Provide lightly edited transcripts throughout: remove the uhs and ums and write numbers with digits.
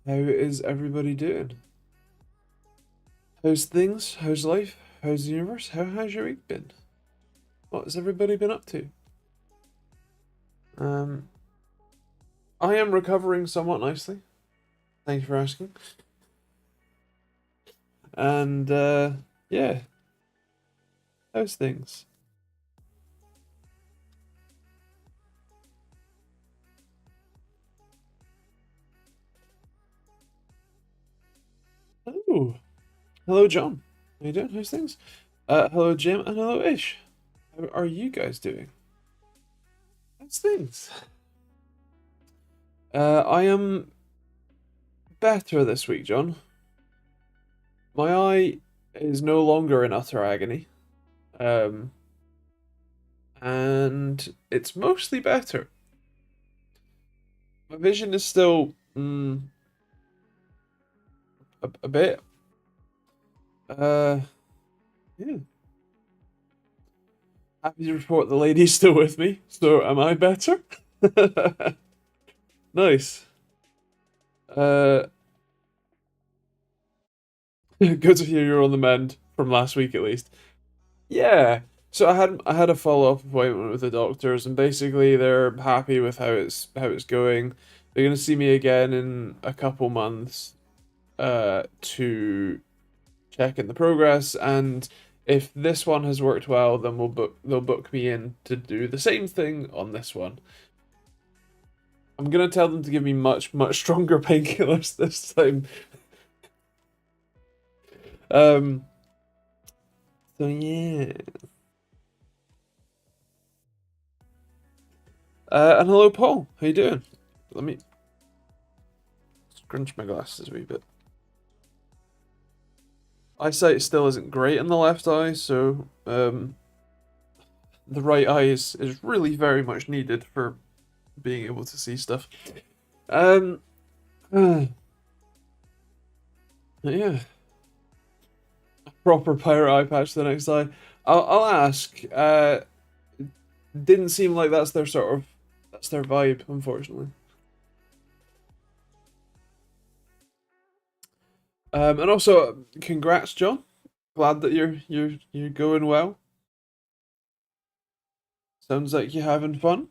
How is everybody doing? How's things? How's life? How's the universe? How's your week been? What has everybody been up to? Um, I am recovering somewhat nicely. Thank you for asking. And yeah, how's things? Oh, hello, John. How you doing? How's things? Hello, Jim, and hello, Ish. How are you guys doing? How's things? I am better this week, John. My eye is no longer in utter agony. Um, and it's mostly better. My vision is still a bit. Uh, yeah. Happy to report the lady's still with me. So am I better? Nice. Uh, good to hear you're on the mend from last week at least. Yeah. So I had a follow-up appointment with the doctors, and basically they're happy with how it's going. They're gonna see me again in a couple months, to check in the progress, and if this one has worked well, then they'll book me in to do the same thing on this one. I'm gonna tell them to give me much stronger painkillers this time. Um, so yeah. And hello, Paul. How you doing? Let me scrunch my glasses a wee bit. Eyesight still isn't great in the left eye, so the right eye is really very much needed for being able to see stuff. Um, yeah, proper pirate eye patch the next eye. I'll ask. Didn't seem like that's their vibe, unfortunately. And also, congrats, John. Glad that you're going well. Sounds like you're having fun.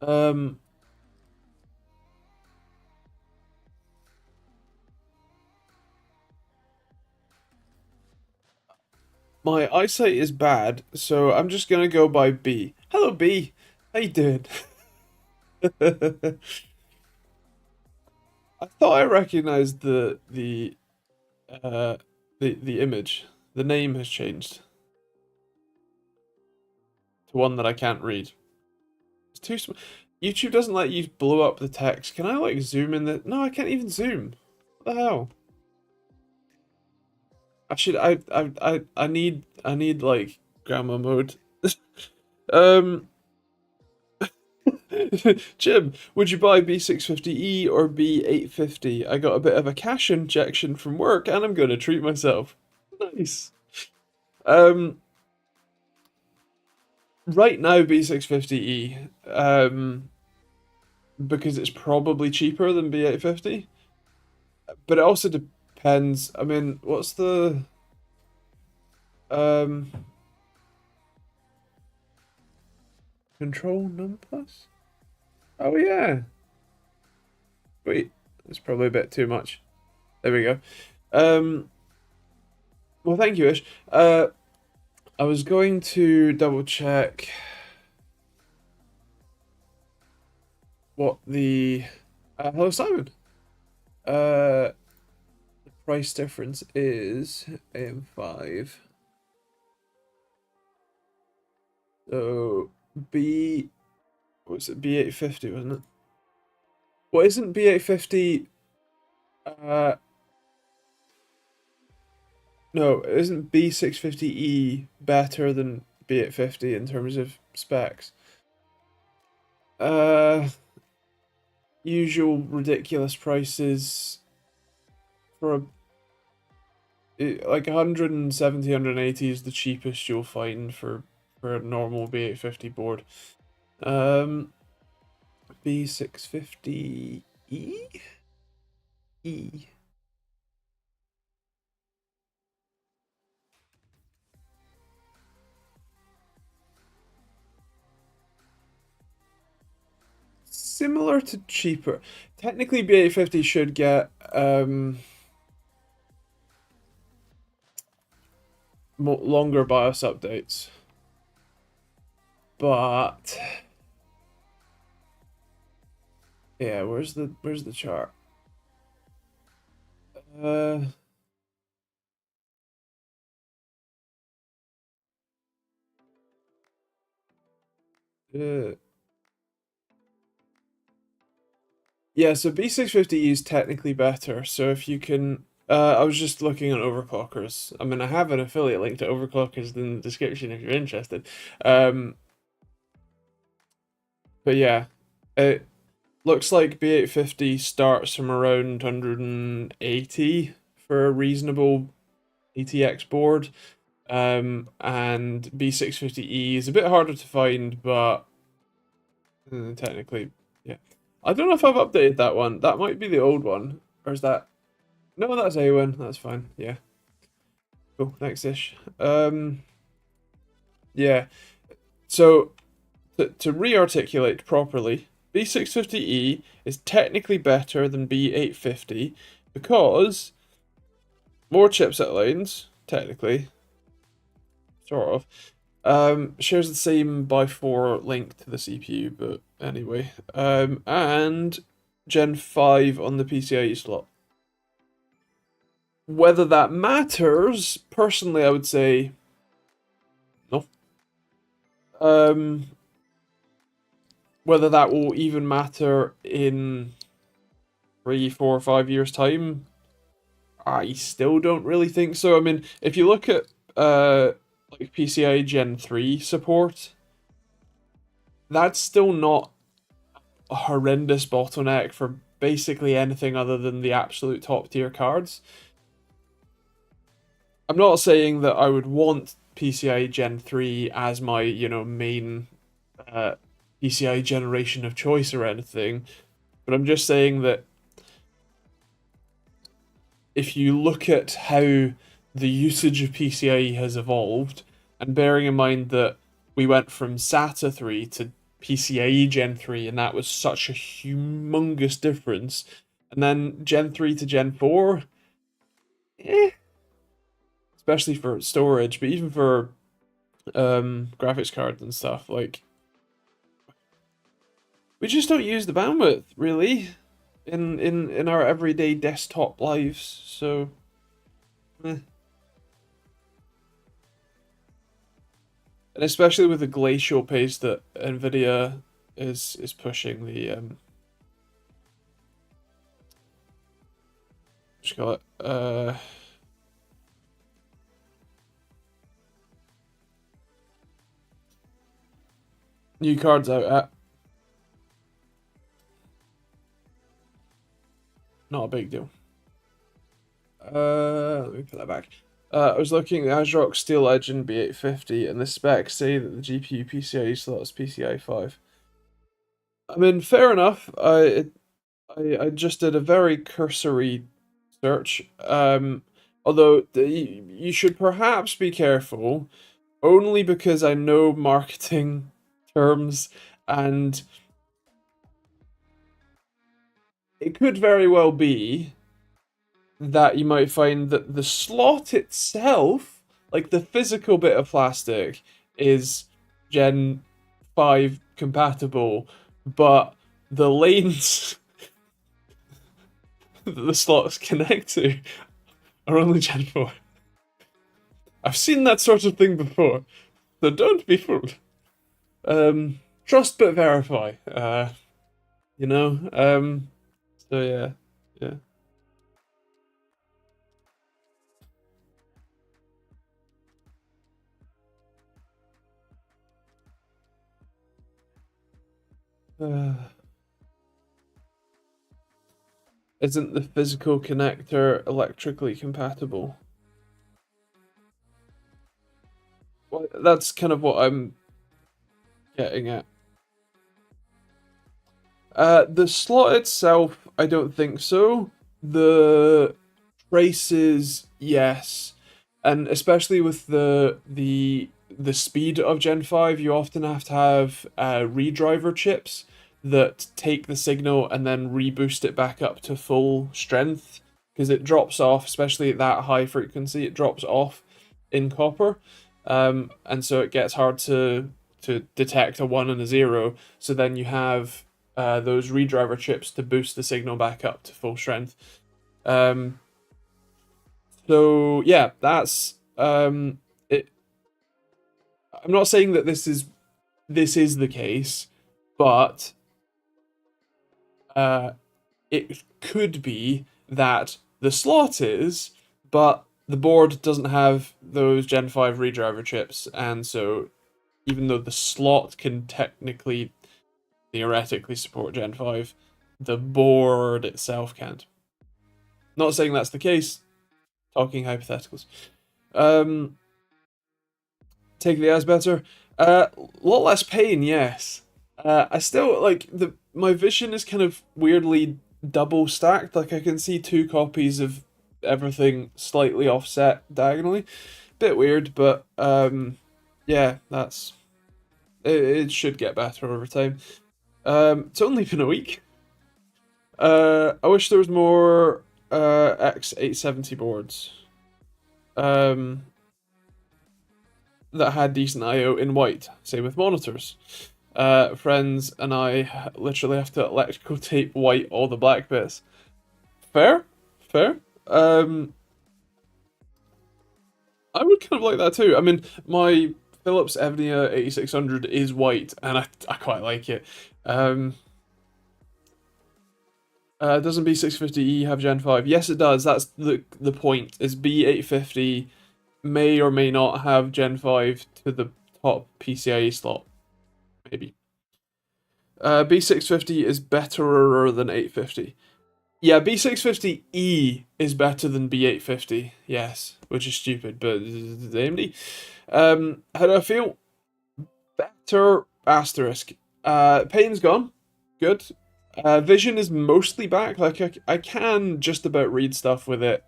Um, my eyesight is bad, so I'm just gonna go by B. Hello, B. How you doing? I thought I recognized uh the image. The name has changed to one that I can't read. It's too small. YouTube doesn't let you blow up the text. Can I like zoom in the? No, I can't even zoom. What the hell? I should. I need like grandma mode. Um, Jim, would you buy B650E or B850? I got a bit of a cash injection from work, and I'm gonna treat myself. Nice. Um, right now B650E. Because it's probably cheaper than B850. But it also depends. I mean, what's the um control num plus? Oh yeah. Wait, it's probably a bit too much. There we go. Um, well, thank you, Ish. I was going to double check what the hello Simon. The price difference is AM5. So B what was it? B850, wasn't it? Well, isn't B850 uh no, isn't B650E better than B850 in terms of specs? Uh Usual ridiculous prices for like 170, 180 is the cheapest you'll find for for a normal B850 board. B650E? E. Similar to cheaper. Technically, B850 should get longer BIOS updates, but yeah, where's the chart? Uh, uh yeah, so B650E is technically better. So if you can, I was just looking at overclockers. I mean, I have an affiliate link to overclockers in the description if you're interested. But yeah, it looks like B850 starts from around 180 for a reasonable ATX board. And B650E is a bit harder to find, but technically, yeah. I don't know if I've updated that one. That might be the old one. Or is that... No, that's A1. That's fine. Yeah. Cool. Thanks, Ish. Yeah. So, to re-articulate properly, B650E is technically better than B850 because more chipset lanes, technically, sort of, shares the same by 4 link to the CPU, but anyway. And Gen 5 on the PCIe slot. Whether that matters, personally, I would say no. Whether that will even matter in 3, 4, 5 years' time, I still don't really think so. I mean, if you look at like PCIe Gen 3 support, that's still not a horrendous bottleneck for basically anything other than the absolute top tier cards. I'm not saying that I would want PCIe Gen 3 as my, main PCIe generation of choice or anything, but I'm just saying that if you look at how the usage of PCIe has evolved, and bearing in mind that we went from SATA 3 to PCIe Gen 3, and that was such a humongous difference, and then Gen 3 to Gen 4, especially for storage, but even for graphics cards and stuff, like, we just don't use the bandwidth, really, in our everyday desktop lives, so... Eh. And especially with the glacial pace that Nvidia is pushing the what you call it new cards out at. Not a big deal. Let me put that back. I was looking at the ASRock Steel Legend B850, and the specs say that the GPU PCIe slot is PCIe 5. I mean, fair enough. I just did a very cursory search. Although you should perhaps be careful, only because I know marketing terms, and it could very well be that you might find that the slot itself, like the physical bit of plastic, is Gen 5 compatible, but the lanes that the slots connect to are only Gen 4. I've seen that sort of thing before, so don't be fooled. Trust but verify. You know. So yeah, yeah. Uh, isn't the physical connector electrically compatible? Well, That's kind of what I'm getting at. The slot itself, I don't think so. The traces, yes, and especially with the speed of Gen 5, you often have to have redriver chips that take the signal and then reboost it back up to full strength because it drops off, especially at that high frequency. It drops off in copper, and so it gets hard to detect a one and a zero. So then you have those redriver chips to boost the signal back up to full strength. Um, so yeah, that's it. I'm not saying that this is the case, but uh, it could be that the slot is, but the board doesn't have those Gen 5 redriver chips, and so even though the slot can technically, theoretically support Gen 5, the board itself can't. Not saying that's the case, talking hypotheticals. Um, Take the eyes better. A lot less pain, yes. I still like my vision is kind of weirdly double stacked. Like I can see two copies of everything slightly offset diagonally. Bit weird, but yeah, it should get better over time. It's only been a week. I wish there was more X870 boards. Um, that had decent I/O in white. Same with monitors. Friends and I literally have to electrical tape white all the black bits. Fair, fair. I would kind of like that too. I mean, my Philips Evnia 8600 is white, and I quite like it. Doesn't B650E have Gen 5? Yes, it does. That's the point. Is B850 may or may not have Gen 5 to the top PCIe slot. Maybe. B650 is betterer than 850. Yeah, B650E is better than B850. Yes, which is stupid, but AMD. How do I feel? Better asterisk. Pain's gone. Good. Vision is mostly back. Like I can just about read stuff with it.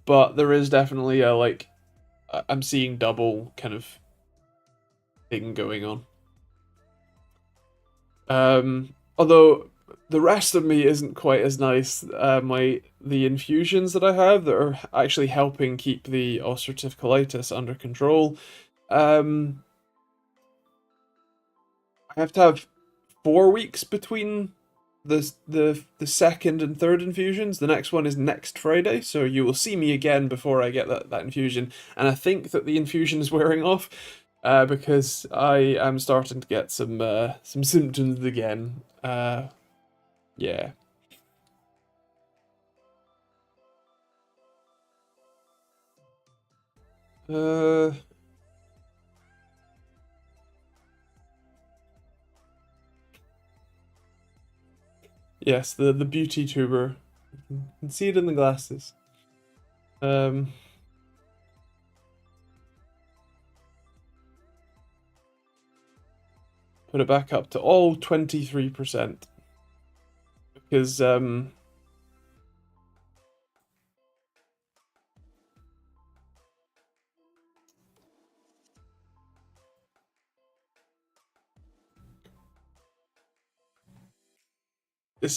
But there is definitely a like I'm seeing double kind of thing going on. Although the rest of me isn't quite as nice. The infusions that I have that are actually helping keep the ulcerative colitis under control. I have to have 4 weeks between the second and third infusions. The next one is next Friday, so you will see me again before I get that infusion. And I think that the infusion is wearing off. Because I am starting to get some symptoms again. Yeah. Uh, yes, the beauty tuber. You can see it in the glasses. Um, Put it back up to all 23%. Because this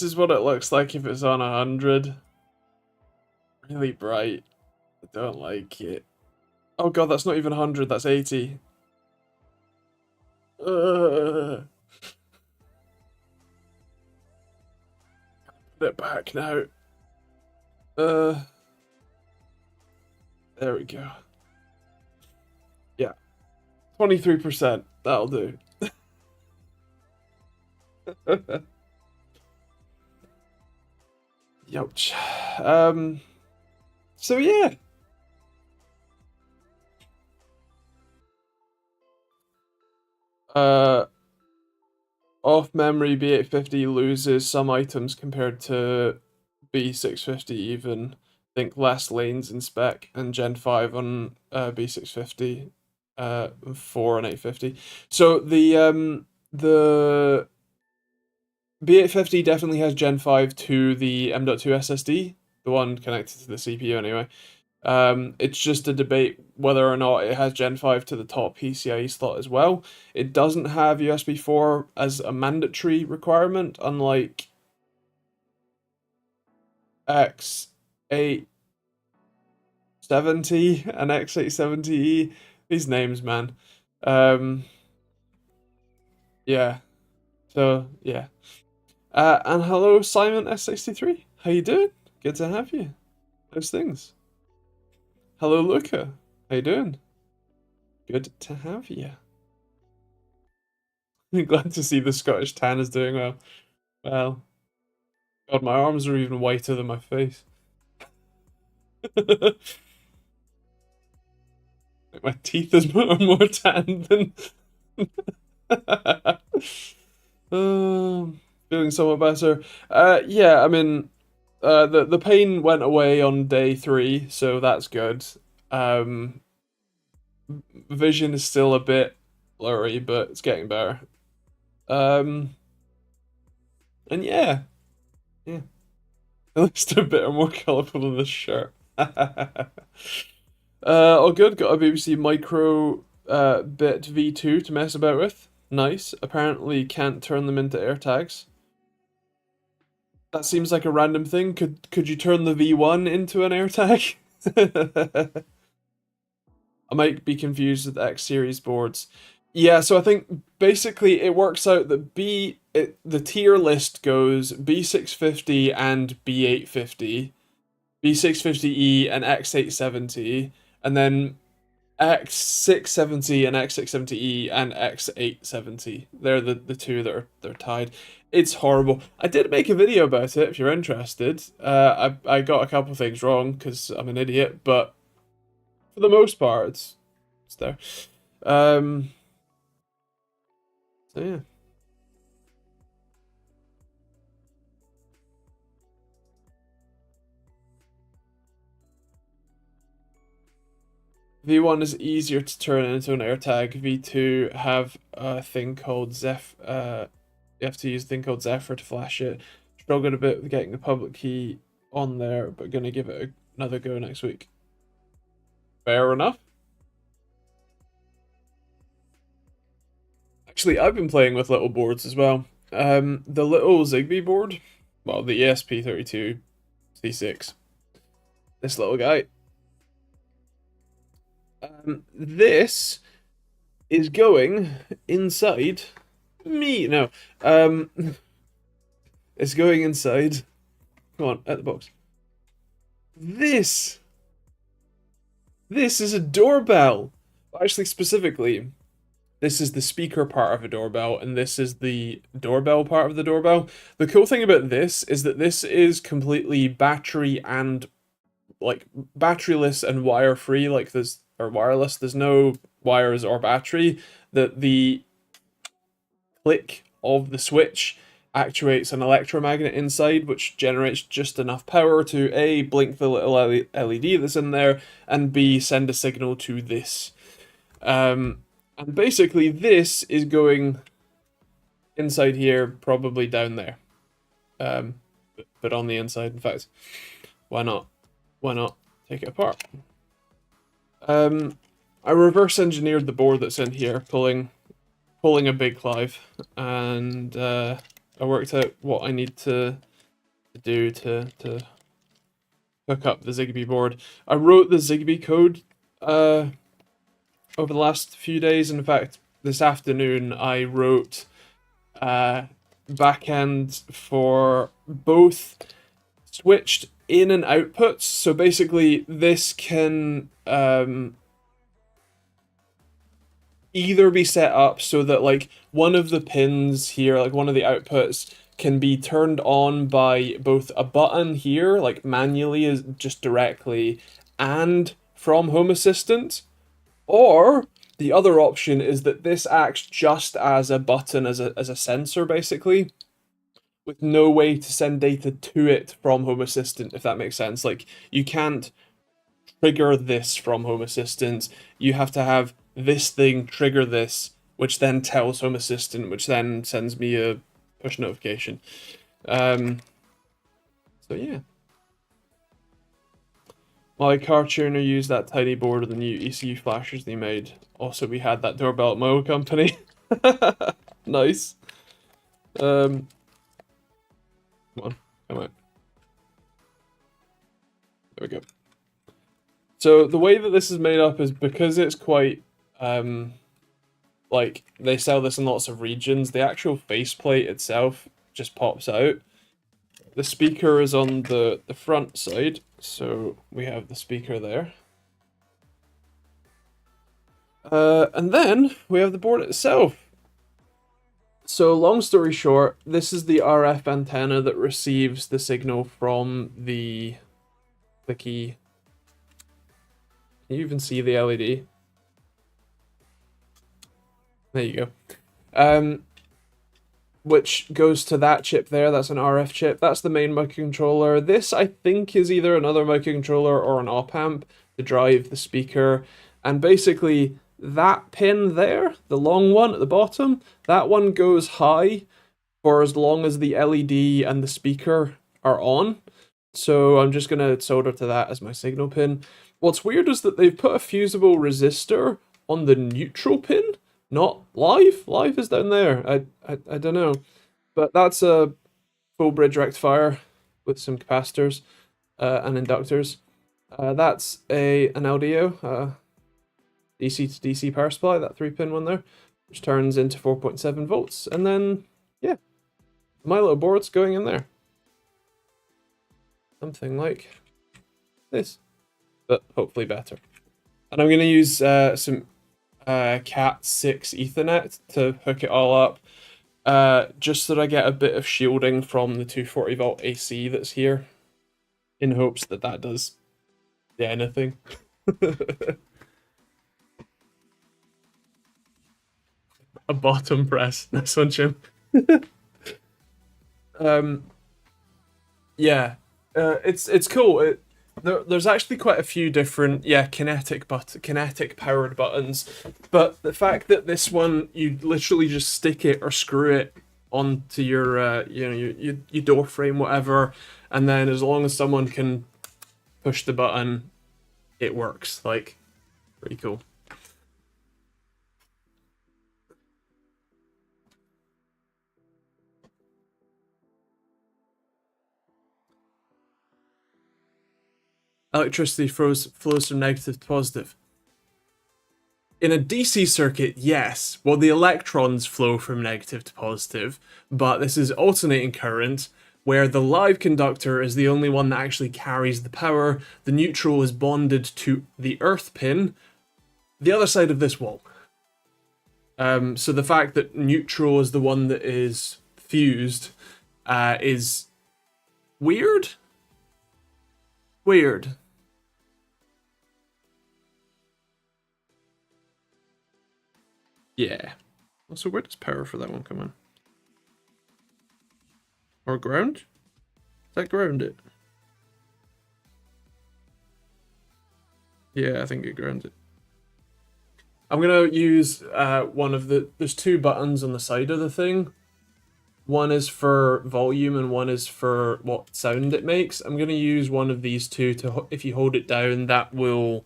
is what it looks like if it's on 100. Really bright. I don't like it. Oh god, that's not even 100, that's 80. Put it back now. There we go. Yeah. 23%. That'll do. Youch. So yeah. Uh, Off memory, B850 loses some items compared to B650 even. think less lanes in spec, and Gen 5 on B650, 4 and 850. So the B850 definitely has Gen 5 to the M.2 SSD, the one connected to the CPU anyway. It's just a debate whether or not it has Gen 5 to the top PCIe slot as well. It doesn't have USB 4 as a mandatory requirement, unlike X870 and X870E. These names, man. Um, yeah. So, yeah. And hello, Simon S63. How you doing? Good to have you. Those things. Hello, Luca. How you doing? Good to have you. Glad to see the Scottish tan is doing well. Well, God, my arms are even whiter than my face. My teeth is more tan than. Feeling somewhat better. Yeah, I mean, the pain went away on day 3, so that's good. Um, Vision is still a bit blurry, but it's getting better. Um, and yeah, at least a bit more colourful than this shirt. Oh good, got a BBC Micro Bit V2 to mess about with. Nice. Apparently can't turn them into AirTags. That seems like a random thing. Could you turn the V1 into an AirTag? I might be confused with X series boards. Yeah, so I think basically it works out that the tier list goes B650 and B850, B650E and X870, and then X670 and X670E and X870. They're the two that are they're tied. It's horrible. I did make a video about it if you're interested. I got a couple things wrong because I'm an idiot, but for the most part, it's there. Um, so yeah. V1 is easier to turn into an AirTag. V2 have a thing called you have to use a thing called Zephyr to flash it. Struggled a bit with getting the public key on there, but gonna give it another go next week. Fair enough. Actually, I've been playing with little boards as well. The little Zigbee board, well, the ESP32 C6. This little guy. This is going inside me. No, it's going inside. Come on, at the box. This is a doorbell. Actually, specifically, this is the speaker part of a doorbell, and this is the doorbell part of the doorbell. The cool thing about this is that this is completely battery and like batteryless and wire free. Like there's or wireless. There's no wires or battery. That the click of the switch actuates an electromagnet inside, which generates just enough power to A, blink the little LED that's in there, and B, send a signal to this. And basically, this is going inside here, probably down there. But on the inside, in fact. Why not? Why not take it apart? I reverse engineered the board that's in here, pulling a big Clive, and I worked out what I need to do to hook up the Zigbee board. I wrote the Zigbee code over the last few days. In fact, this afternoon I wrote backend for both switched in and outputs. So basically, this can either be set up so that like one of the pins here, like one of the outputs, can be turned on by both a button here, like manually, is just directly, and from Home Assistant, or the other option is that this acts just as a button, as a sensor, basically. with no way to send data to it from Home Assistant, if that makes sense. Like, you can't trigger this from Home Assistant. You have to have this thing trigger this, which then tells Home Assistant, which then sends me a push notification. So yeah. My car tuner used that tiny board of the new ECU flashers they made. Also, we had that doorbell at my old company. Nice. Come on, come out. There we go. So the way that this is made up is because it's quite, like, they sell this in lots of regions, the actual faceplate itself just pops out. The speaker is on the front side, so we have the speaker there. And then we have the board itself. So long story short, this is the RF antenna that receives the signal from the clicky. Can you even see the LED? There you go. Which goes to that chip there. That's an RF chip. That's the main microcontroller. This, I think, is either another microcontroller or an op amp to drive the speaker. And basically, that pin there, the long one at the bottom, that one goes high for as long as the LED and the speaker are on. So I'm just going to solder to that as my signal pin. What's weird is that they've put a fusible resistor on the neutral pin. Not live. Live is down there. I don't know, but that's a full bridge rectifier with some capacitors and inductors. That's an LDO, DC to DC power supply. That 3-pin one there, which turns into 4.7 volts, and then yeah, my little board's going in there. Something like this, but hopefully better. And I'm gonna use some Cat 6 Ethernet to hook it all up, just so that I get a bit of shielding from the 240 volt AC that's here, in hopes that that does anything. A bottom press. Nice one, Jim. Yeah, it's cool. There's actually quite a few different, kinetic powered buttons, but the fact that this one, you literally just stick it or screw it onto your your door frame, whatever, and then as long as someone can push the button, it works. Like, pretty cool. Electricity flows from negative to positive. In a DC circuit, yes. Well, the electrons flow from negative to positive, but this is alternating current, where the live conductor is the only one that actually carries the power. The neutral is bonded to the earth pin, the other side of this wall. So the fact that neutral is the one that is fused is weird. Weird. Yeah. So where does power for that one come in? Or ground? Is that ground it? Yeah, I think it grounds it. I'm gonna use one of there's two buttons on the side of the thing. One is for volume and one is for what sound it makes. I'm gonna use one of these two to, if you hold it down, that will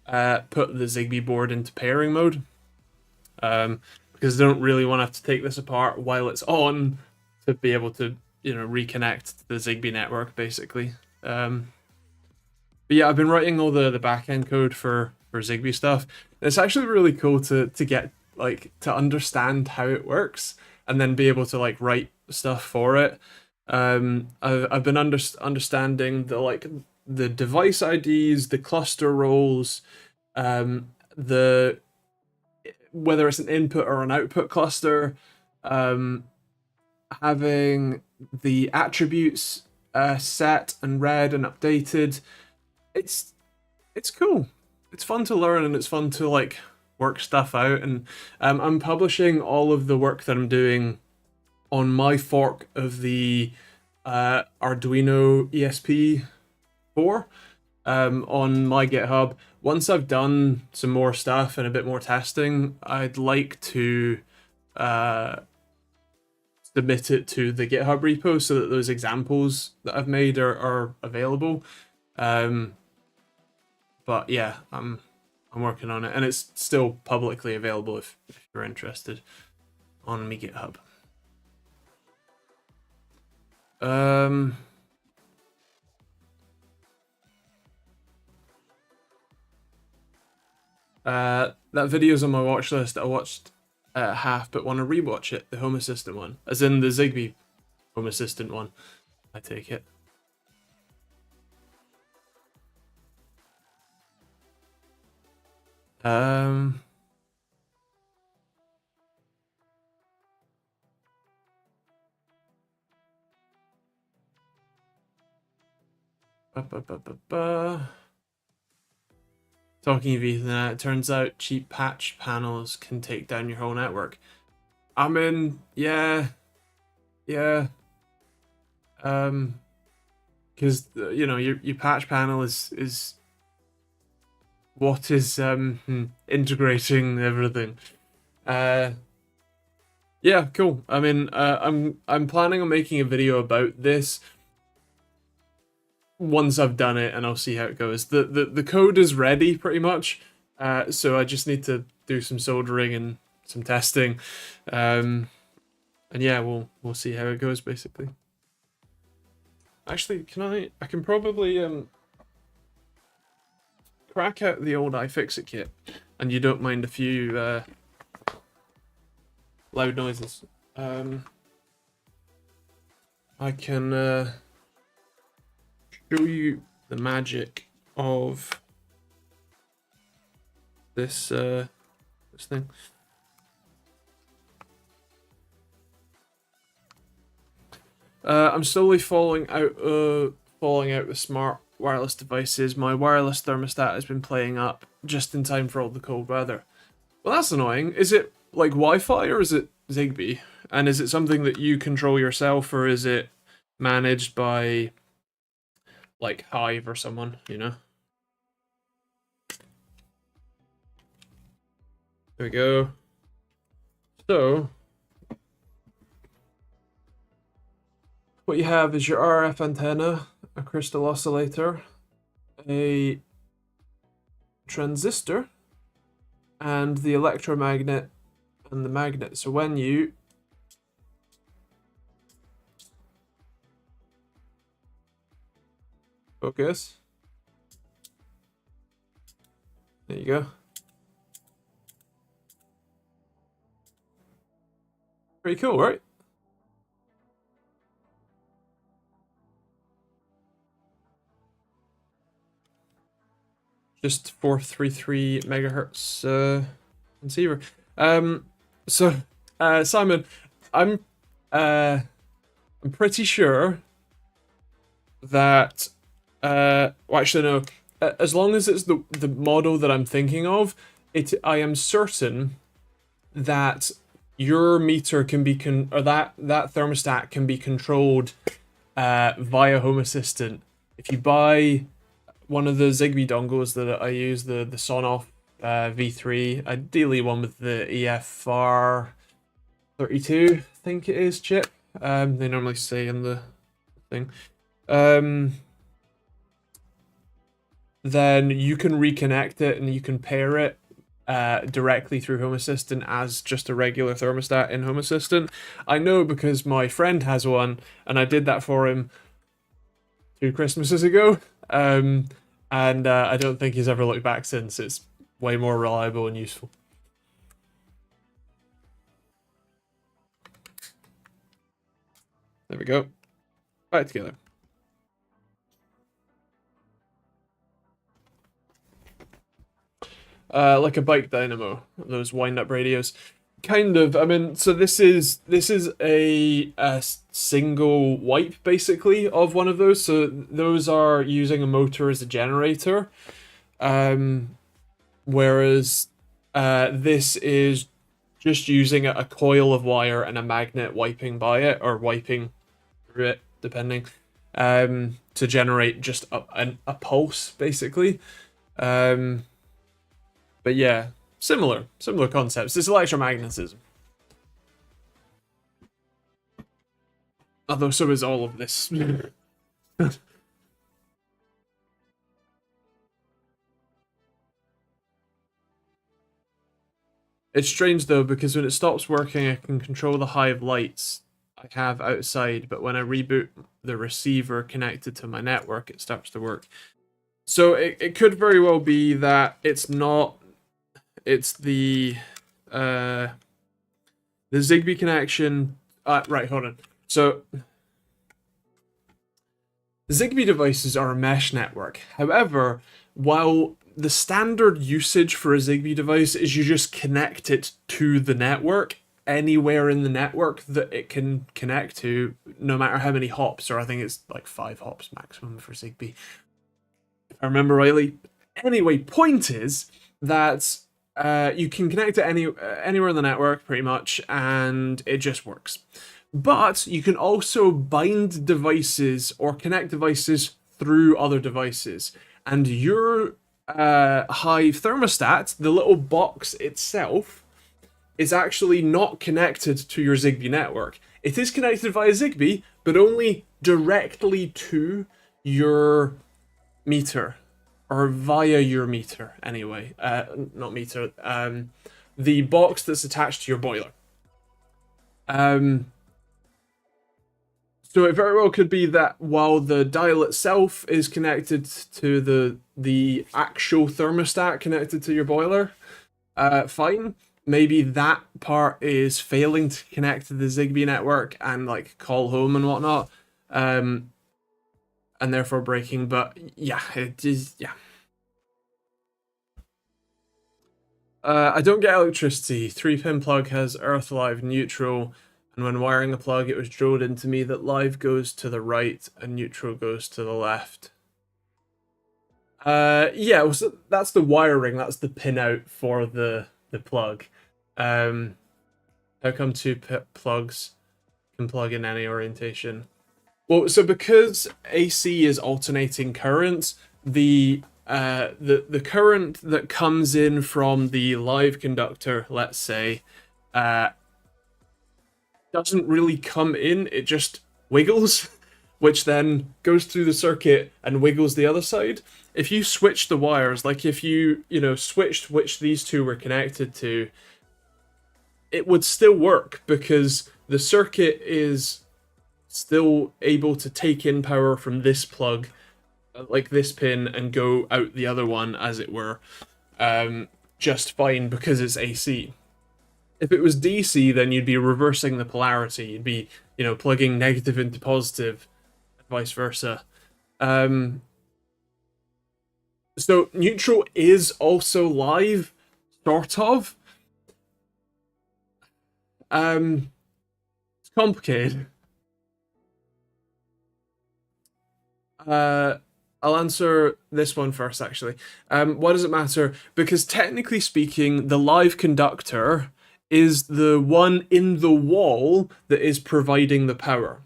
put the Zigbee board into pairing mode. Because I don't really want to have to take this apart while it's on to be able to, reconnect to the Zigbee network, basically. But yeah, I've been writing all the backend code for Zigbee stuff. It's actually really cool to get, like, to understand how it works and then be able to, like, write stuff for it. I've been understanding the device IDs, the cluster roles, whether it's an input or an output cluster, having the attributes set and read and updated. It's cool. It's fun to learn and it's fun to, work stuff out. And I'm publishing all of the work that I'm doing on my fork of the Arduino ESP4 on my GitHub. Once I've done some more stuff and a bit more testing, I'd like to submit it to the GitHub repo so that those examples that I've made are available. But yeah, I'm working on it, and it's still publicly available if you're interested on my GitHub. That video's on my watch list. I watched half, but want to rewatch it. The Home Assistant one, as in the Zigbee Home Assistant one. I take it. Talking of Ethernet, it turns out cheap patch panels can take down your whole network. I mean, yeah. Because you know your patch panel is what is integrating everything. Yeah, cool. I mean, I'm planning on making a video about this once I've done it, and I'll see how it goes. The code is ready pretty much, so I just need to do some soldering and some testing, and yeah, we'll see how it goes basically. Actually, I can probably crack out the old iFixit kit, and you don't mind a few loud noises. I can show you the magic of this this thing. I'm slowly falling out with smart wireless devices. My wireless thermostat has been playing up just in time for all the cold weather. Well, that's annoying. Is it like Wi-Fi or is it Zigbee? And is it something that you control yourself, or is it managed by like Hive or someone, you know? There we go. So what you have is your RF antenna, a crystal oscillator, a transistor, and the electromagnet and the magnet. So when you focus, there you go. Pretty cool, right? Just 433 megahertz receiver. So Simon, I'm pretty sure that well, actually no, as long as it's the model that I'm thinking of, I am certain that your meter can be or that thermostat can be controlled via Home Assistant. If you buy one of the Zigbee dongles that I use, the Sonoff V3, ideally one with the EFR32, I think it is, chip. They normally say in the thing. Then you can reconnect it and you can pair it directly through Home Assistant as just a regular thermostat in Home Assistant. I know because my friend has one, and I did that for him 2 Christmases ago. And I don't think he's ever looked back since. It's way more reliable and useful. There we go. Back together. Like a bike dynamo, those wind-up radios. Kind of. I mean, so this is a single wipe basically of one of those. So those are using a motor as a generator, whereas this is just using a coil of wire and a magnet wiping by it, or wiping through it, depending, to generate just a pulse, basically. But yeah, similar concepts. It's electromagnetism. Although so is all of this. It's strange though, because when it stops working, I can control the hive lights I have outside, but when I reboot the receiver connected to my network, it starts to work. So it could very well be that it's not, it's the Zigbee connection. Right, hold on. So the Zigbee devices are a mesh network. However, while the standard usage for a Zigbee device is you just connect it to the network, anywhere in the network that it can connect to, no matter how many hops, or I think it's like 5 hops maximum for Zigbee, if I remember rightly. Anyway, point is that you can connect it anywhere in the network, pretty much, and it just works. But you can also bind devices or connect devices through other devices. And your Hive thermostat, the little box itself, is actually not connected to your Zigbee network. It is connected via Zigbee, but only directly to your meter. Or via your meter, anyway. Not meter. The box that's attached to your boiler. So it very well could be that while the dial itself is connected to the actual thermostat connected to your boiler, fine. Maybe that part is failing to connect to the Zigbee network and like call home and whatnot, and therefore breaking. But yeah, it is. Yeah. I don't get electricity. 3-pin plug has earth, live, neutral. And when wiring the plug, it was drilled into me that live goes to the right and neutral goes to the left. Yeah, so that's the wiring. That's the pinout for the plug. How come 2 plugs can plug in any orientation? Well, so because AC is alternating current, the current that comes in from the live conductor, let's say, doesn't really come in, it just wiggles, which then goes through the circuit and wiggles the other side. If you switch the wires, like if you switched which these two were connected to, it would still work because the circuit is still able to take in power from this plug, like this pin, and go out the other one, as it were, just fine because it's AC. If it was DC, then you'd be reversing the polarity. You'd be, plugging negative into positive, and vice versa. So neutral is also live, sort of. It's complicated. I'll answer this one first, actually. Why does it matter? Because technically speaking, the live conductor is the one in the wall that is providing the power.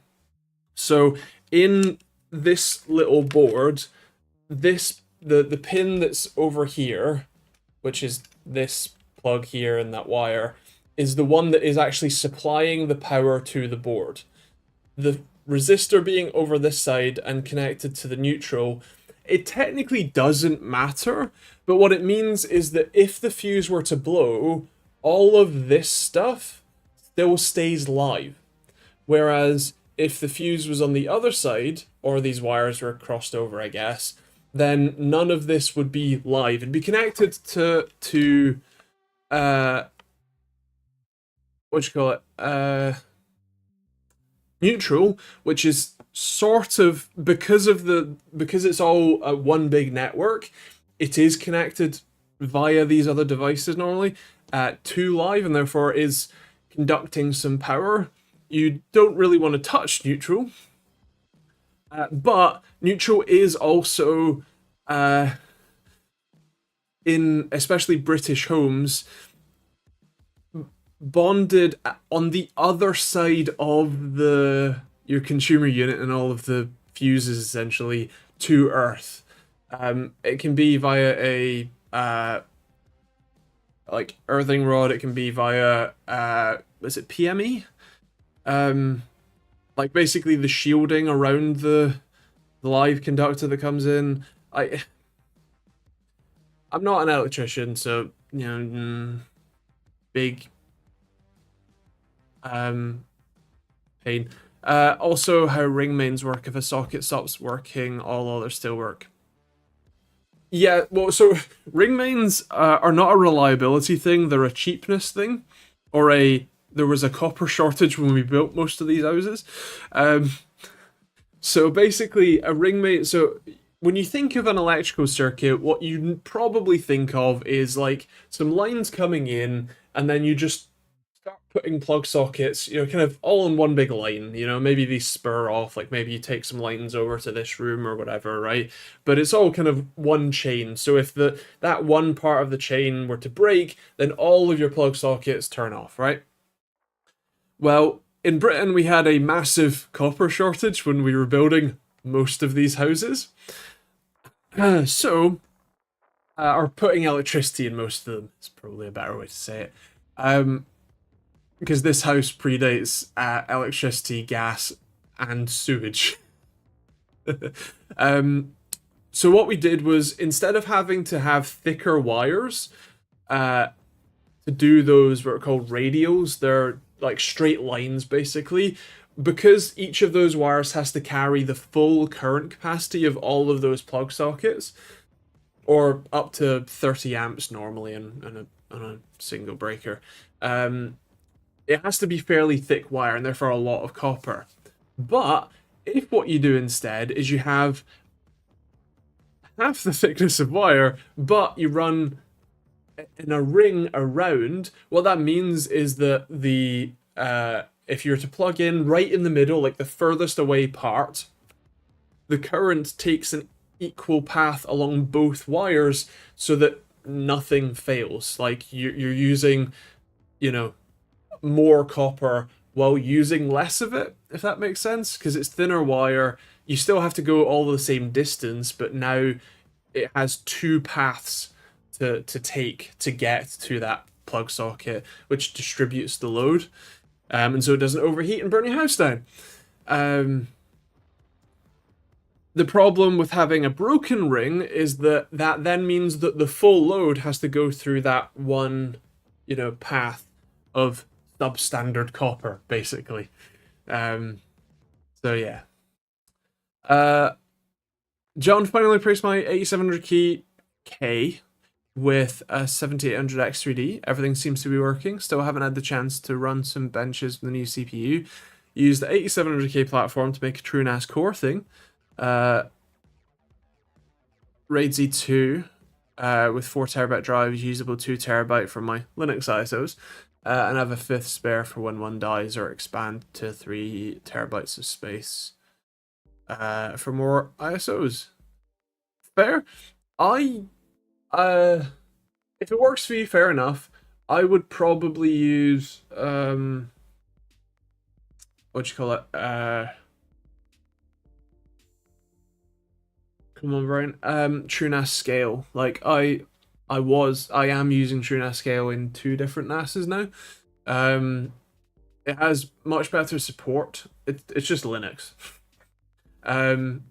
So in this little board, the pin that's over here, which is this plug here and that wire, is the one that is actually supplying the power to the board. The resistor being over this side and connected to the neutral, it technically doesn't matter, but what it means is that if the fuse were to blow, all of this stuff still stays live. Whereas if the fuse was on the other side, or these wires were crossed over, I guess, then none of this would be live. It'd be connected to neutral, which is sort of, because it's all one big network, it is connected via these other devices normally to live, and therefore is conducting some power. You don't really want to touch neutral, but neutral is also in especially British homes bonded on the other side of the your consumer unit and all of the fuses essentially to Earth. It can be via a like earthing rod. It can be via is it PME? Um, like basically the shielding around the live conductor that comes in. I'm not an electrician, so big um pain. Also, how ring mains work. If a socket stops working, all others still work. Yeah, well, so ring mains are not a reliability thing; they're a cheapness thing, or a there was a copper shortage when we built most of these houses. Um, so basically, a ring main. So when you think of an electrical circuit, what you probably think of is like some lines coming in, and then you just start putting plug sockets, kind of all in one big line. Maybe these spur off, like maybe you take some lines over to this room or whatever, right? But it's all kind of one chain. So if that one part of the chain were to break, then all of your plug sockets turn off, right? Well, in Britain, we had a massive copper shortage when we were building most of these houses. Or putting electricity in most of them is probably a better way to say it. Because this house predates electricity, gas, and sewage. So what we did was, instead of having to have thicker wires to do those what are called radials, they're like straight lines basically, because each of those wires has to carry the full current capacity of all of those plug sockets, or up to 30 amps normally on a single breaker. It has to be fairly thick wire and therefore a lot of copper. But if what you do instead is you have half the thickness of wire, but you run in a ring around, what that means is that the if you're to plug in right in the middle, like the furthest away part, the current takes an equal path along both wires so that nothing fails. Like you're using, more copper while using less of it, if that makes sense, because it's thinner wire. You still have to go all the same distance, but now it has two paths to take to get to that plug socket, which distributes the load, and so it doesn't overheat and burn your house down. The problem with having a broken ring is that then means that the full load has to go through that one, path of substandard copper, basically. So yeah. John finally priced my 8700 key K with a 7800 X3D. Everything seems to be working. Still haven't had the chance to run some benches with the new CPU. Use the 8700K platform to make a true NAS core thing. RAID Z2 with 4TB drives, usable 2TB for my Linux ISOs. And I have a fifth spare for when one dies or expand to 3TB of space for more ISOs. Fair. If it works for you, fair enough. I would probably use what do you call it? Come on, Brian. TrueNAS scale. Like I am using TrueNAS scale in 2 different NASs now. It has much better support. It's just Linux. And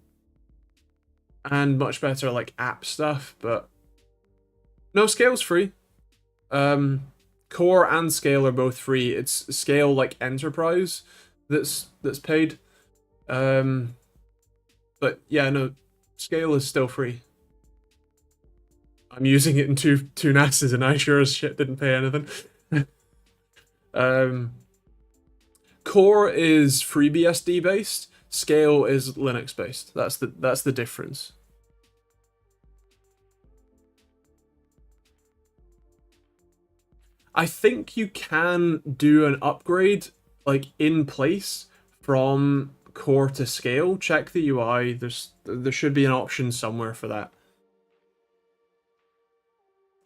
much better like app stuff, but no, scale's free. Core and scale are both free. It's scale like enterprise that's paid. But yeah, no, scale is still free. I'm using it in two NASs and I sure as shit didn't pay anything. Core is FreeBSD based. Scale is Linux based. That's the difference. I think you can do an upgrade like in place from core to scale. Check the UI. There should be an option somewhere for that.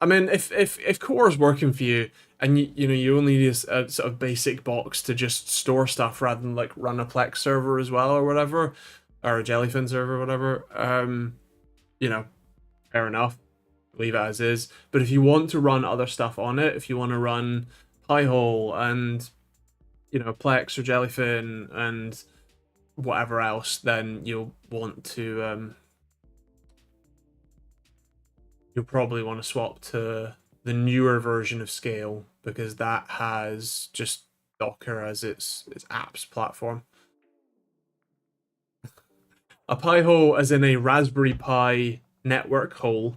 I mean, if core is working for you and you only need a sort of basic box to just store stuff rather than like run a Plex server as well or whatever, or a Jellyfin server or whatever. You know, fair enough, leave it as is. But if you want to run other stuff on it, if you want to run Pi-hole and Plex or Jellyfin and whatever else, then you'll want to you'll probably want to swap to the newer version of Scale, because that has just Docker as its apps platform. A Pi-hole, as in a Raspberry Pi network hole,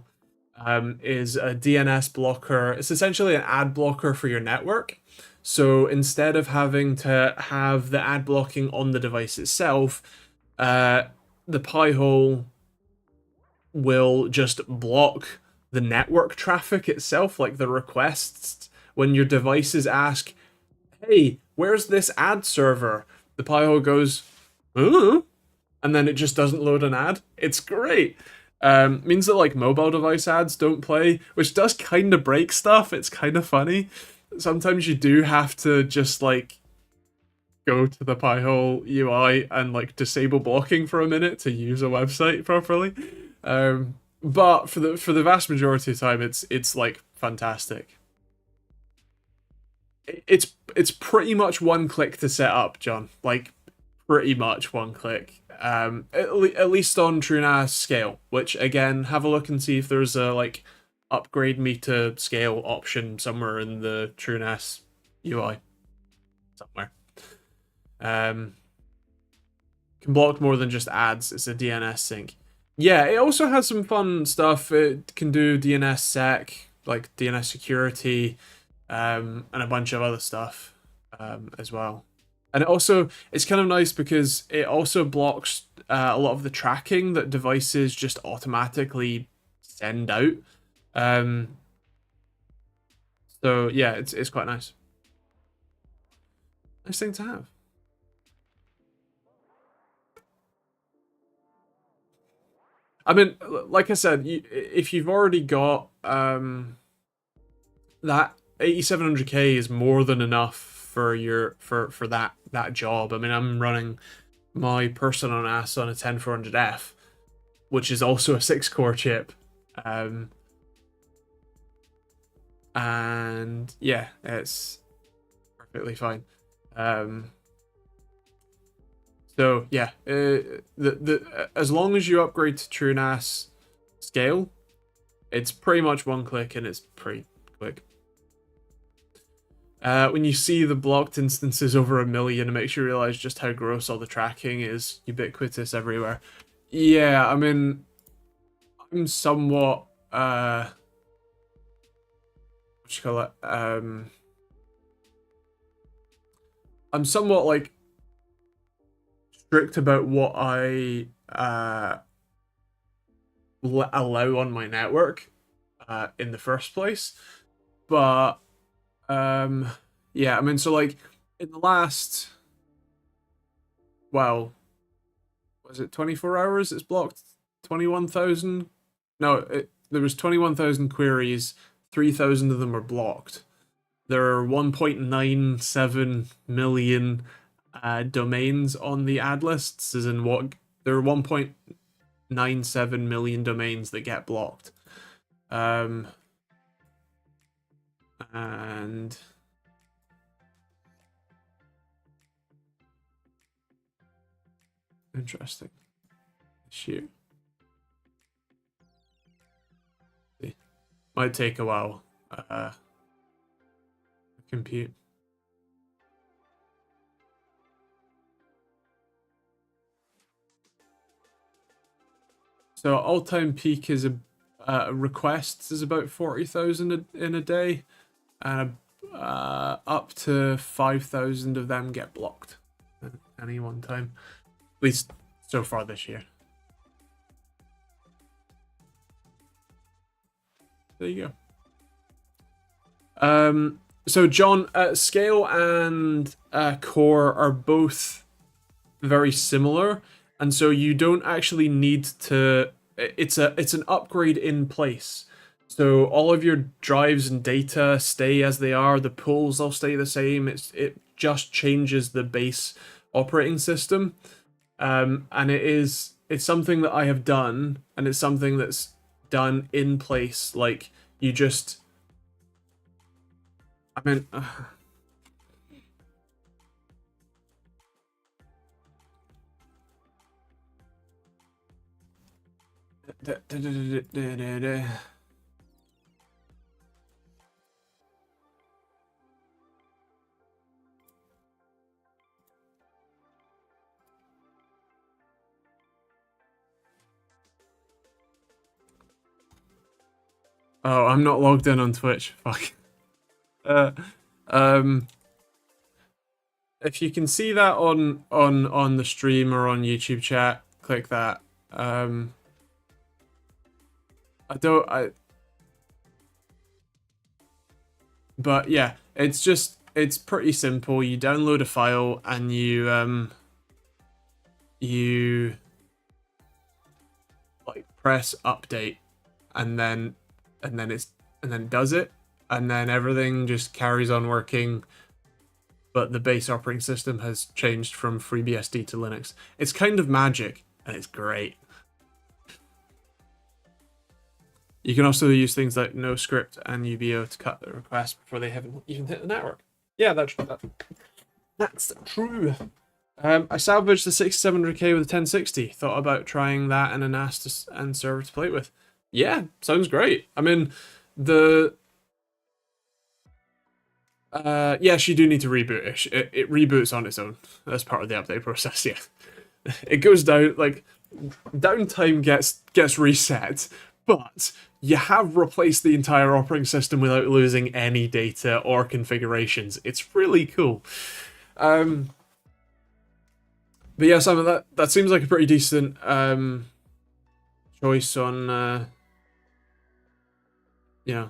is a DNS blocker. It's essentially an ad blocker for your network. So instead of having to have the ad blocking on the device itself, the Pi-hole will just block the network traffic itself, like the requests. When your devices ask, hey, where's this ad server? The Pi-hole goes, and then it just doesn't load an ad. It's great. Means that like mobile device ads don't play, which does kind of break stuff. It's kind of funny. Sometimes you do have to just like go to the Pi-hole UI and like disable blocking for a minute to use a website properly. But for the vast majority of the time, it's like fantastic. It's pretty much one click to set up, John. Like pretty much one click. At least on TrueNAS Scale, which again, have a look and see if there's a like upgrade me to Scale option somewhere in the TrueNAS UI somewhere. Can block more than just ads. It's a DNS sync. Yeah, it also has some fun stuff. It can do DNS sec, like DNS security, and a bunch of other stuff as well. And it's kind of nice because it also blocks a lot of the tracking that devices just automatically send out. So yeah, it's quite nice. Nice thing to have. I mean, like I said, if you've already got that 8700K is more than enough for that job. I mean, I'm running my personal NAS on a 10400F, which is also a 6-core chip. And yeah, it's perfectly fine. So yeah, as long as you upgrade to TrueNAS Scale, it's pretty much one click and it's pretty quick. When you see the blocked instances over 1 million, it makes you realize just how gross all the tracking is, ubiquitous everywhere. Yeah, I mean, I'm somewhat what you call it? I'm somewhat like strict about what I allow on my network in the first place, but yeah, I mean, so like in the last, well, was it 24 hours? It's blocked 21,000. No, there was 21,000 queries. 3,000 of them are blocked. There are 1.97 million domains on the ad lists, as in what there are 1.97 million domains that get blocked. And interesting. Shoot. Might take a while. Compute. So all-time peak is requests is about 40,000 in a day, and up to 5,000 of them get blocked at any one time, at least so far this year. There you go. So John, Scale and Core are both very similar, and so you don't actually need to. It's an upgrade in place. So all of your drives and data stay as they are. The pools all stay the same. It just changes the base operating system. And it's something that I have done, and it's something that's done in place. Like you just, I mean, oh, I'm not logged in on Twitch. Fuck. Uh, um, if you can see that on the stream or on YouTube chat, click that. I don't I But yeah, it's pretty simple. You download a file and you like press update, and then it does it, and then everything just carries on working. But the base operating system has changed from FreeBSD to Linux. It's kind of magic, and it's great. You can also use things like NoScript and UBO to cut the requests before they haven't even hit the network. Yeah, that's true. I salvaged the 6700K with a 1060. Thought about trying that and a NAS and server to play it with. Yeah, sounds great. I mean, the yes, you do need to reboot it. It reboots on its own. That's part of the update process. Yeah, it goes down, like downtime gets reset, but you have replaced the entire operating system without losing any data or configurations. It's really cool. But yeah, Simon, that seems like a pretty decent choice on yeah,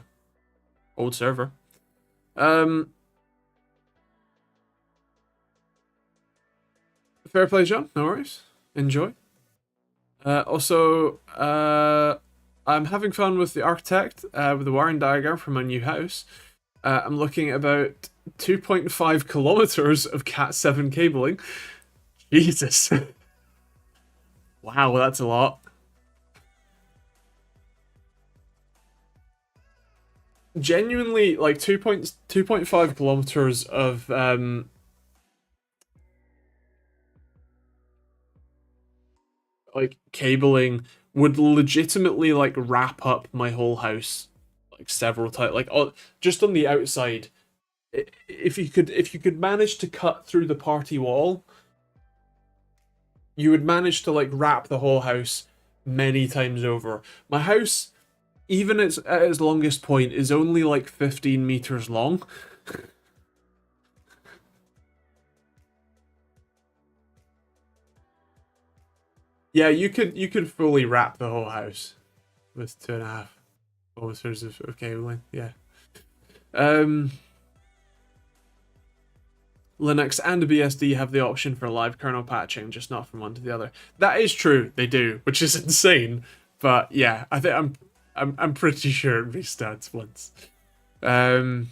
old server. Fair play, John. No worries. Enjoy. Also, I'm having fun with the architect with the wiring diagram for my new house. I'm looking at about 2.5 kilometers of Cat7 cabling. Jesus. Wow, that's a lot. Genuinely, like 2.5 kilometers of like cabling would legitimately like wrap up my whole house like several times. Like just on the outside, if you could manage to cut through the party wall, you would manage to like wrap the whole house many times over. My house, even at its longest point, is only like 15 meters long. Yeah, you could fully wrap the whole house with 2.5 kilometers of cabling. Yeah. Um, Linux and BSD have the option for live kernel patching, just not from one to the other. That is true, they do, which is insane. But yeah, I think I'm pretty sure it restarts once. Um,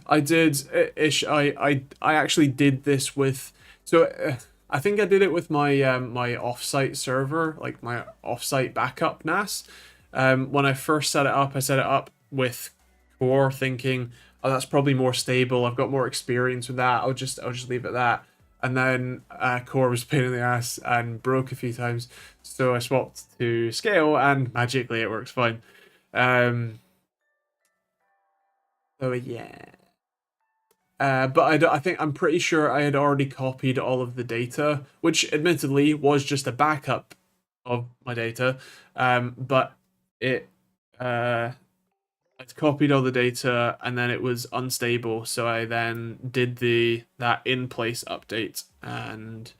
I did ish. I actually did this with. So I think I did it with my my offsite server, like my offsite backup NAS. When I first set it up, I set it up with Core, thinking, oh, that's probably more stable. I've got more experience with that. I'll just leave it at that. And then Core was a pain in the ass and broke a few times, so I swapped to Scale, and magically it works fine. Um, so yeah. But I think I'm pretty sure I had already copied all of the data, which admittedly was just a backup of my data. But it I'd copied all the data and then it was unstable, so I then did that in place update and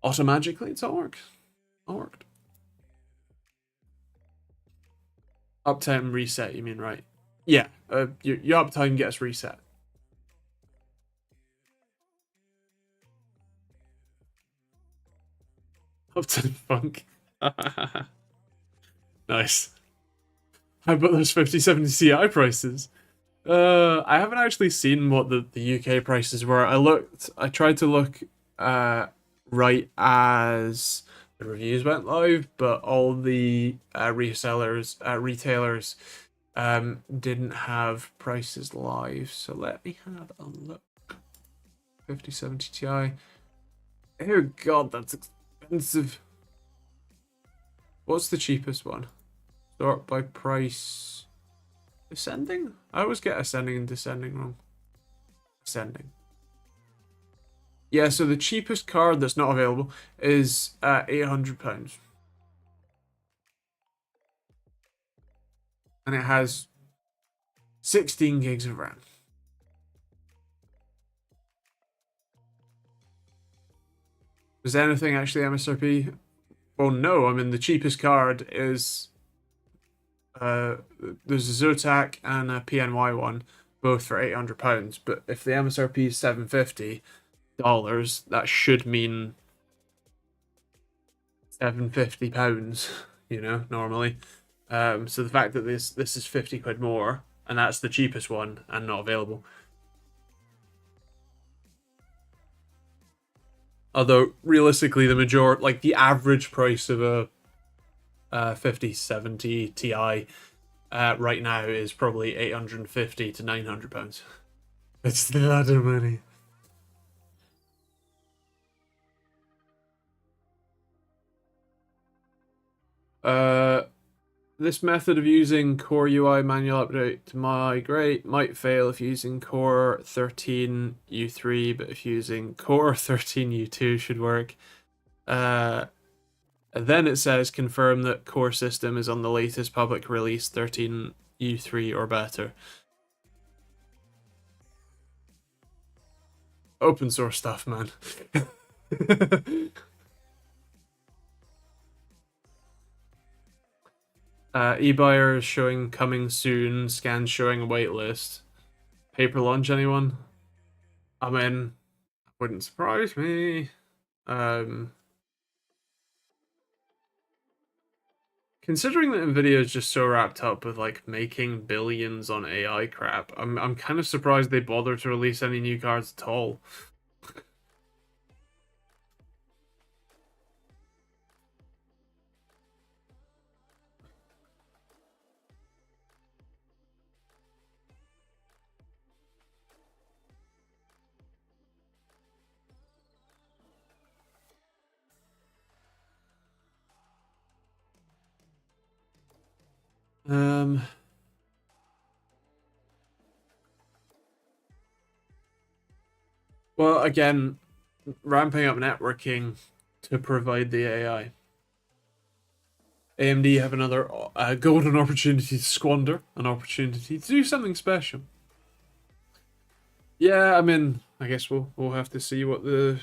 automatically it's all worked. All worked. Uptime reset, you mean, right? Yeah, your uptime gets reset. Upton Funk. Nice. How about those 5070 Ti prices? I haven't actually seen what the UK prices were. I tried to look right as the reviews went live, but all the retailers didn't have prices live. So let me have a look. 5070 Ti. Oh god, that's expensive. What's the cheapest one? Sort by price. Ascending? I always get ascending and descending wrong. Ascending. Yeah, so the cheapest card that's not available is £800. And it has 16 gigs of RAM. Is anything actually MSRP? Well, no. I mean, the cheapest card is there's a Zotac and a PNY one, both for £800. But if the MSRP is $750, that should mean £750, you know, normally. So the fact that this is 50 quid more, and that's the cheapest one and not available. Although realistically, the average price of a 5070 Ti right now is probably £850 to £900. It's that money. This method of using Core UI manual update to migrate might fail if using Core 13 U3, but if using Core 13 U2 should work. Then it says confirm that core system is on the latest public release 13 U3 or better. Open source stuff, man. eBuyer is showing coming soon. Scan showing a waitlist. Paper launch, anyone? I mean, wouldn't surprise me. Considering that Nvidia is just so wrapped up with like making billions on AI crap, I'm kind of surprised they bother to release any new cards at all. Well, again, ramping up networking to provide the AI. AMD have another golden opportunity to squander, an opportunity to do something special. Yeah, I mean, I guess we'll have to see what the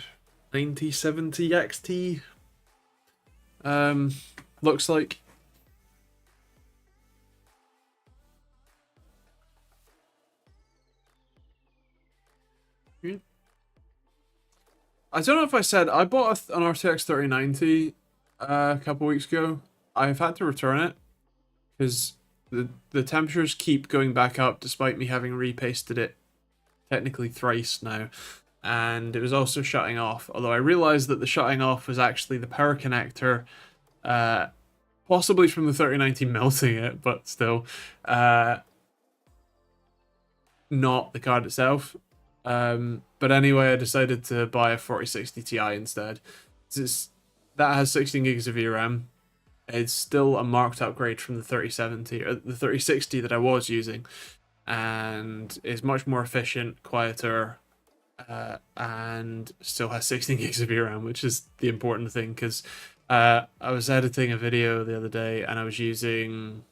9070 XT looks like. I don't know if I said I bought an RTX 3090 a couple weeks ago. I've had to return it because the temperatures keep going back up despite me having repasted it technically thrice now, and it was also shutting off. Although I realized that the shutting off was actually the power connector, possibly from the 3090 melting it, but still, not the card itself. But anyway, I decided to buy a 4060 Ti instead. That has 16 gigs of VRAM. It's still a marked upgrade from the 3070 or the 3060 that I was using, and is much more efficient, quieter, and still has 16 gigs of VRAM, which is the important thing. Because I was editing a video the other day and I was using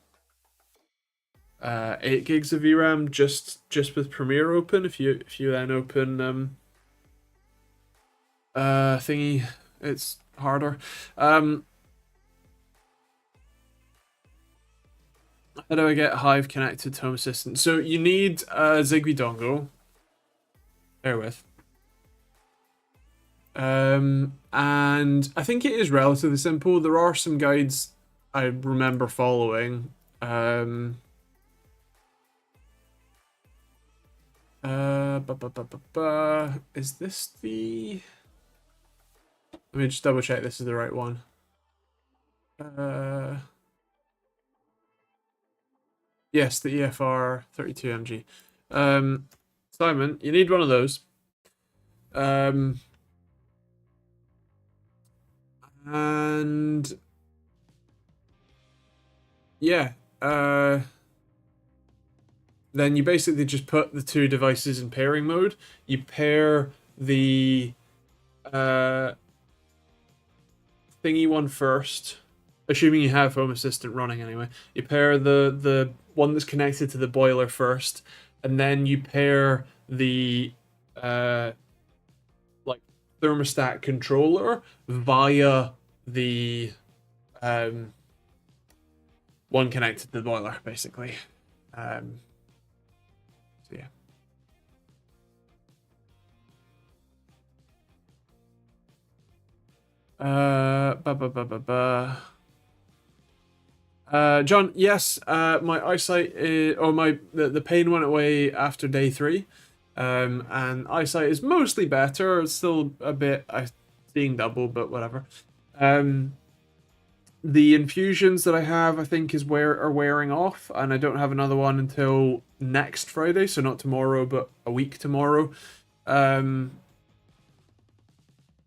8 gigs of VRAM just with Premiere open. If you then open thingy, it's harder. How do I get Hive connected to Home Assistant? So you need a Zigbee dongle. Bear with. And I think it is relatively simple. There are some guides I remember following. Is this the... Let me just double check this is the right one. Yes, the EFR 32MG. Simon, you need one of those. And yeah, then you basically just put the two devices in pairing mode. You pair the thingy one first, assuming you have Home Assistant running anyway. You pair the one that's connected to the boiler first, and then you pair the like thermostat controller via the one connected to the boiler, basically. So yeah. John, yes, my eyesight is, or the pain went away after day 3, and eyesight is mostly better. It's still a bit seeing double, but whatever. The infusions that I have, I think, are wearing off, and I don't have another one until next Friday, so not tomorrow, but a week tomorrow. And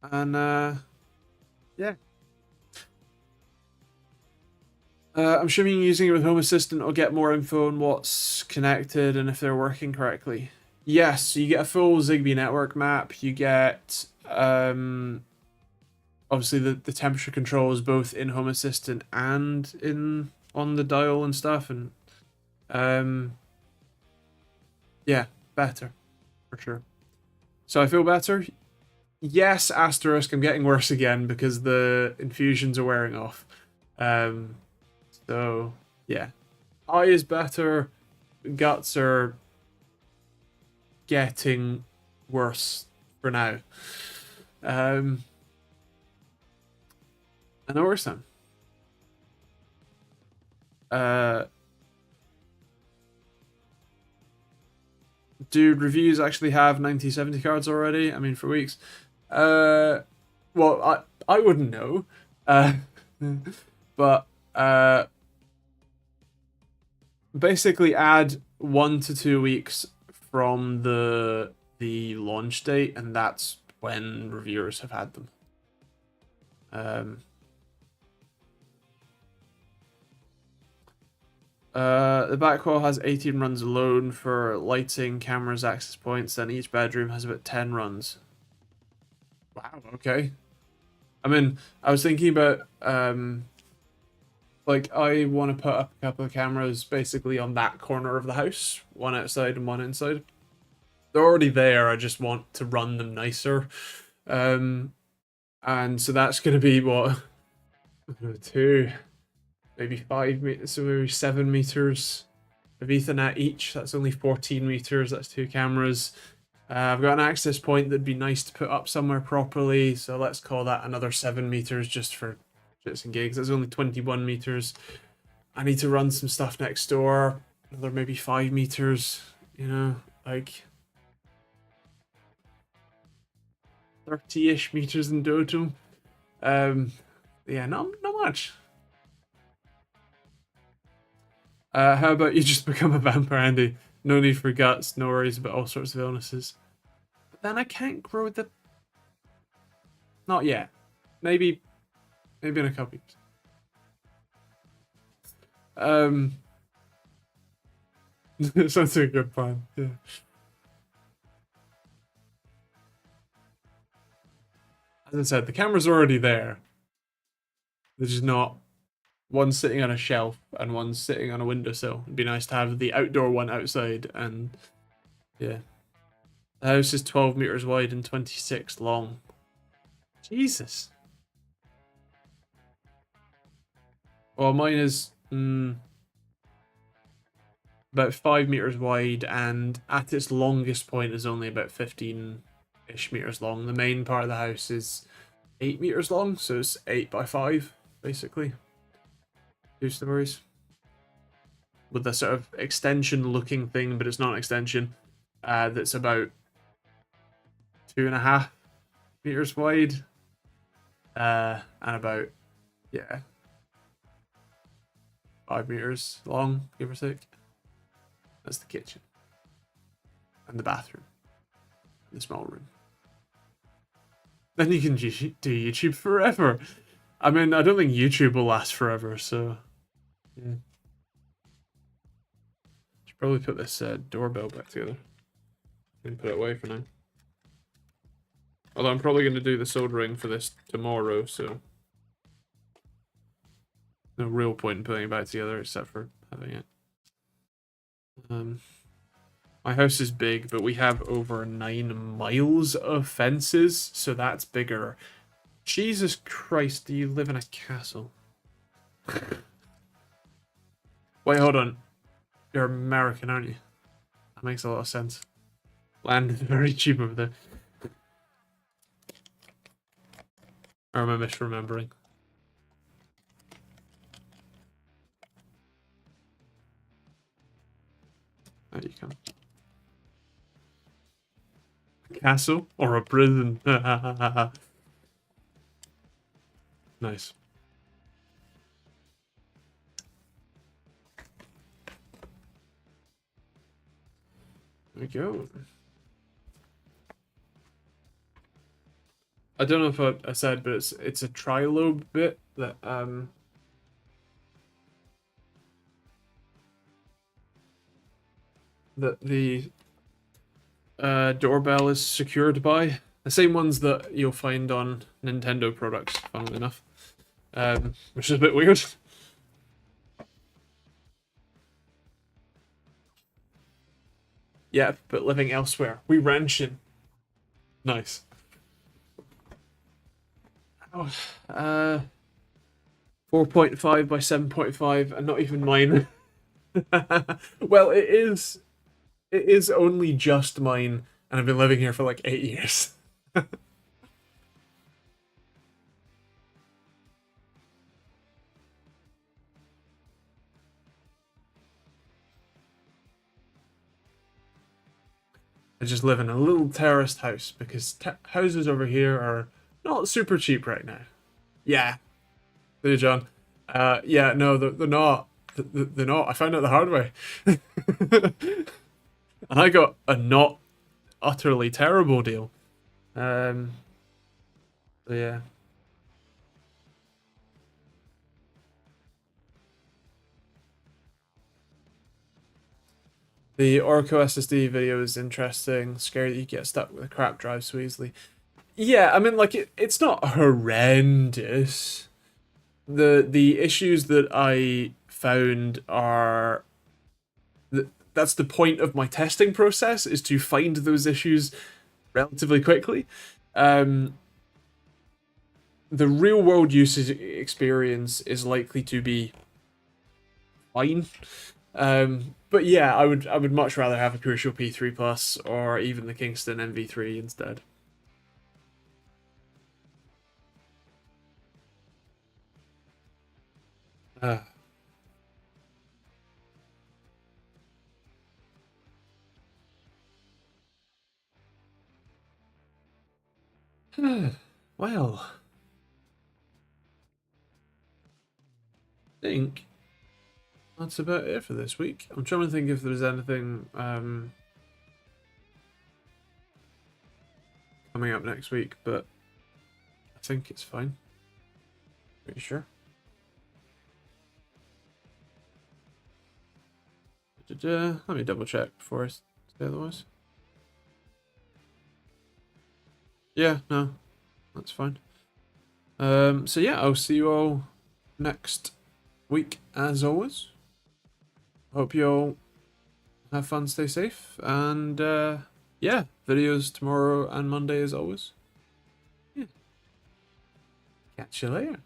yeah. I'm assuming using it with Home Assistant will get more info on what's connected and if they're working correctly. Yes, so you get a full Zigbee network map. You get obviously the temperature controls both in Home Assistant and in on the dial and stuff, and yeah, better for sure. So I feel better. Yes, asterisk. I'm getting worse again because the infusions are wearing off. So yeah, eye is better. Guts are getting worse for now. And no worse then. Dude, reviews actually have 90/70 cards already. I mean, for weeks. Well, I wouldn't know. But basically add 1 to 2 weeks from the launch date, and that's when reviewers have had them. The back wall has 18 runs alone for lighting, cameras, access points, and each bedroom has about 10 runs. Wow, okay. I mean, I was thinking about, like, I want to put up a couple of cameras basically on that corner of the house, one outside and one inside. They're already there, I just want to run them nicer. And so that's going to be, what, 2, maybe 5 meters, so maybe 7 meters of Ethernet each. That's only 14 meters, that's 2 cameras. I've got an access point that'd be nice to put up somewhere properly, so let's call that another 7 meters just for shits and gigs. That's only 21 meters. I need to run some stuff next door, another maybe 5 meters, you know, like 30-ish meters in total. Yeah, not much. How about you just become a vampire, Andy? No need for guts, no worries about all sorts of illnesses. But then I can't grow the... Not yet. Maybe in a couple years. Sounds like a good plan, yeah. As I said, the camera's already there. They're just not... One's sitting on a shelf and one's sitting on a windowsill. It'd be nice to have the outdoor one outside, and yeah. The house is 12 meters wide and 26 long. Jesus. Well, mine is about 5 meters wide, and at its longest point is only about 15 ish meters long. The main part of the house is 8 meters long, so it's 8 by 5, basically. 2 stories. With a sort of extension looking thing, but it's not an extension. That's about 2.5 meters wide. And about, yeah, 5 meters long, give or take. That's the kitchen. And the bathroom. The small room. Then you can do YouTube forever. I mean, I don't think YouTube will last forever, so yeah. Should probably put this doorbell back together. And put it away for now. Although I'm probably going to do the soldering for this tomorrow, so no real point in putting it back together except for having it. My house is big, but we have over 9 miles of fences, so that's bigger. Jesus Christ, do you live in a castle? Wait, hold on. You're American, aren't you? That makes a lot of sense. Land is very cheap over there. Or am I misremembering? How do you come? A castle or a prison? Nice. There we go. I don't know if I said, but it's a trilobe bit that that the doorbell is secured by. The same ones that you'll find on Nintendo products, funnily enough. Which is a bit weird. Yeah, but living elsewhere. We ranching. Nice. Oh, 4.5 by 7.5, and not even mine. Well, it is only just mine, and I've been living here for like 8 years. I just live in a little terraced house because houses over here are not super cheap right now. Yeah, there you, John. Yeah, no, they're not. They're not. I found out the hard way. And I got a not utterly terrible deal. So yeah. The Oracle SSD video is interesting. Scary that you get stuck with a crap drive so easily. Yeah, I mean, like, it's not horrendous. The issues that I found are... That's the point of my testing process, is to find those issues relatively quickly. The real-world usage experience is likely to be fine. But yeah, I would much rather have a Crucial P3 Plus or even the Kingston MV3 instead. Well, I think that's about it for this week. I'm trying to think if there's anything coming up next week, but I think it's fine. Pretty sure. Let me double check before I say otherwise. Yeah, no, that's fine. So yeah, I'll see you all next week as always. Hope you all have fun, stay safe, and yeah, videos tomorrow and Monday as always. Yeah. Catch you later.